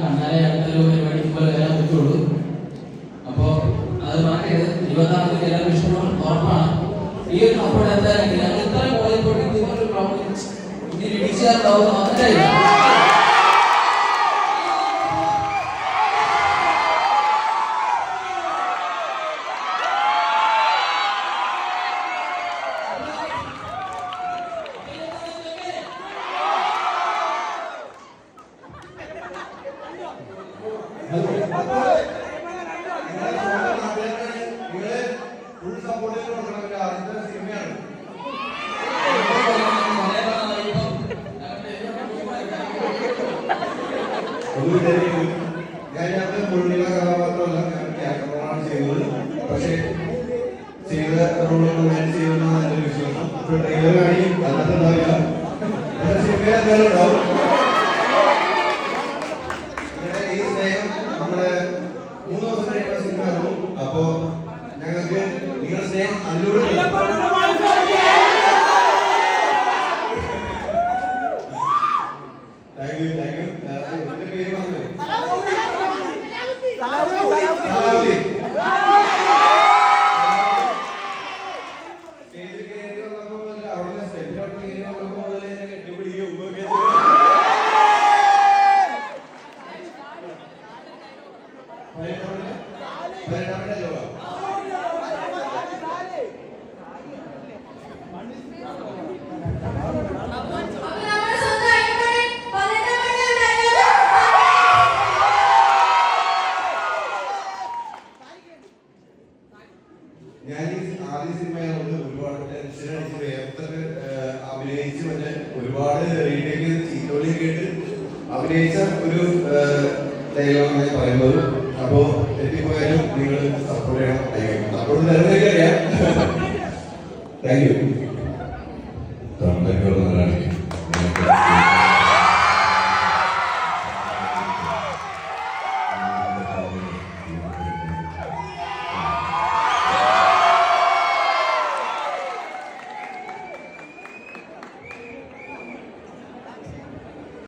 കണ്ണാലെ അടുത്തൊരു പരിപാടി പോലെ വരാൻ പറ്റുള്ളൂ. അപ്പോൾ അത് മറക്കരുത്. 20-ാം തീയതി എല്ലാവരും ഇഷ്ടപ്പെടും, ഉറപ്പാണ്. ഈ ഒരു അപ്പോൾ എന്തായാലും ഞങ്ങൾ ഇത്രയും കോളേജ് പോയിട്ട് ഇതുപോലൊരു ക്രൗഡ് ഇനി ഇടിച്ചാറുണ്ടാവും അങ്ങനെയില്ല. ഞാനത് മുഴുവൻ കഥാപാത്രമല്ല, ഞാൻ ക്യാരക്ടറാണ് ചെയ്യുന്നത്. പക്ഷേ ചെയ്ത റോളുകൾ ഞാൻ ചെയ്യുന്നതാണ് എൻ്റെ വിശ്വാസം. ഇപ്പോൾ ട്രെയിലർ കാണിയും അല്ലാതെ ഉണ്ടാവില്ല, പക്ഷേ സിനിമ എന്തായാലും ഉണ്ടാവും. ഈ സ്നേഹം നമ്മുടെ 3 ദിവസം കഴിയുന്ന സിനിമ ഇറങ്ങും. അപ്പോൾ ഞങ്ങൾക്ക് നിങ്ങളുടെ സ്നേഹം അതിലൂടെ താങ്ക് യു. എൻ്റെ പേര് പറഞ്ഞു ഞാൻ ആദ്യ സിനിമയായതുകൊണ്ട് ഒരുപാട് ടെൻഷൻ അടിച്ച് വേഗത്തൊക്കെ അഭിനയിച്ച് മറ്റേ ഒരുപാട് റീടേക്ക് ചീത്തോളി കേട്ട് അഭിനയിച്ച ഒരു ഡയലോഗ് ഞാൻ പറയുന്നത്. അപ്പോൾ തെറ്റിപ്പോയാലും നിങ്ങൾ സപ്പോർട്ട് ചെയ്യണം. സപ്പോർട്ട് തരുന്നതൊക്കെ അറിയാം. Thank you.